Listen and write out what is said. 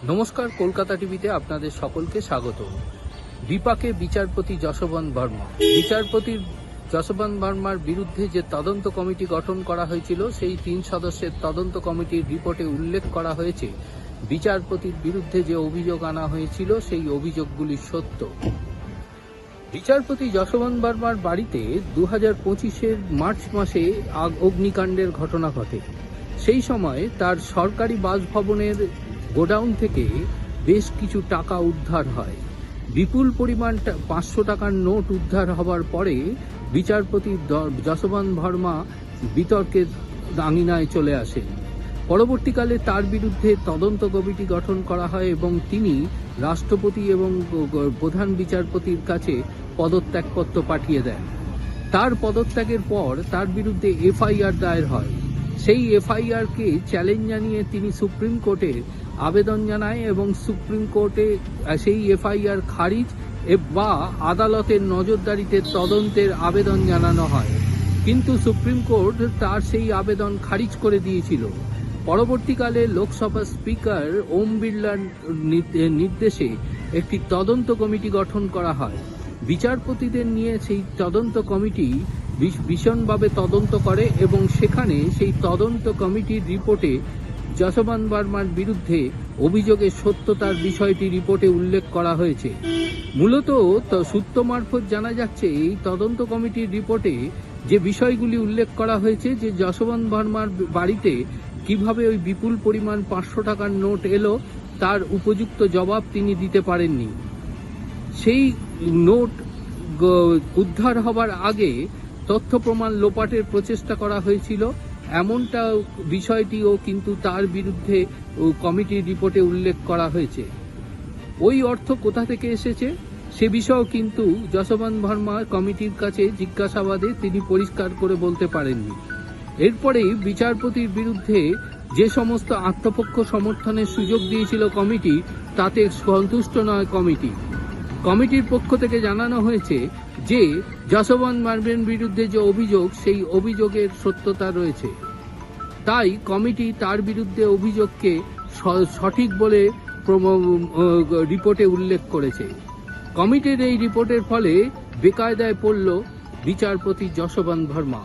নমস্কার, কলকাতা টিভিতে আপনাদের সকলকে স্বাগত। বিপাকে বিচারপতি যশবন্ত বর্মা। বিচারপতি যশবন্ত বর্মার বিরুদ্ধে যে তদন্ত কমিটি গঠন করা হয়েছিল, সেই 3 সদস্যের তদন্ত কমিটির রিপোর্টে উল্লেখ করা হয়েছে বিচারপতির বিরুদ্ধে যে অভিযোগ আনা হয়েছিল সেই অভিযোগগুলি সত্য। বিচারপতি যশবন্ত বর্মার বাড়িতে 2025-এর মার্চ মাসে অগ্নিকাণ্ডের ঘটনা ঘটে। সেই সময় তার সরকারি বাসভবনের গোডাউন থেকে বেশ কিছু টাকা উদ্ধার হয়। বিপুল পরিমাণ 500 টাকার নোট উদ্ধার হবার পরে বিচারপতি যশবন্ত বর্মা বিতর্কের আঙিনায় চলে আসেন। পরবর্তীকালে তার বিরুদ্ধে তদন্ত কমিটি গঠন করা হয় এবং তিনি রাষ্ট্রপতি এবং প্রধান বিচারপতির কাছে পদত্যাগপত্র পাঠিয়ে দেন। তার পদত্যাগের পর তার বিরুদ্ধে এফআইআর দায়ের হয়। সেই এফআইআরকে চ্যালেঞ্জ জানিয়ে তিনি সুপ্রিম কোর্টে আবেদন জানায় এবং সুপ্রিম কোর্টে সেই এফআইআর খারিজ বা আদালতের নজরদারিতে তদন্তের আবেদন জানানো হয়, কিন্তু সুপ্রিম কোর্ট তার সেই আবেদন খারিজ করে দিয়েছিল। পরবর্তীকালে লোকসভার স্পিকার ওম বিড়লার নির্দেশে একটি তদন্ত কমিটি গঠন করা হয়। বিচারপতিদের নিয়ে সেই তদন্ত কমিটি ভীষণভাবে তদন্ত করে এবং সেখানে সেই তদন্ত কমিটির রিপোর্টে যশবন্ত বর্মার বিরুদ্ধে অভিযোগের সত্যতার বিষয়টি রিপোর্টে উল্লেখ করা হয়েছে। মূলত সূত্র মারফত জানা যাচ্ছে, এই তদন্ত কমিটির রিপোর্টে যে বিষয়গুলি উল্লেখ করা হয়েছে যে যশবন্ত বর্মার বাড়িতে কিভাবে ওই বিপুল পরিমাণ 500 টাকার নোট এলো, তার উপযুক্ত জবাব তিনি দিতে পারেননি। সেই নোট উদ্ধার হবার আগে তথ্য প্রমাণ লোপাটের প্রচেষ্টা করা হয়েছিল, এমনটা বিষয়টিও কিন্তু তার বিরুদ্ধে কমিটির রিপোর্টে উল্লেখ করা হয়েছে। ওই অর্থ কোথা থেকে এসেছে সে বিষয়েও কিন্তু যশবন্ত বর্মা কমিটির কাছে জিজ্ঞাসাবাদে তিনি পরিষ্কার করে বলতে পারেননি। এরপরেই বিচারপতির বিরুদ্ধে যে সমস্ত আত্মপক্ষ সমর্থনের সুযোগ দিয়েছিল কমিটি, তাতে সন্তুষ্ট নয় কমিটি। কমিটির পক্ষ থেকে জানানো হয়েছে যে যশবন্ত বর্মার বিরুদ্ধে যে অভিযোগ, সেই অভিযোগের সত্যতা রয়েছে। তাই কমিটি তার বিরুদ্ধে অভিযোগকে সঠিক বলে রিপোর্টে উল্লেখ করেছে। কমিটির এই রিপোর্টের ফলে বেকায়দায় পড়ল বিচারপতি যশবন্ত বর্মা।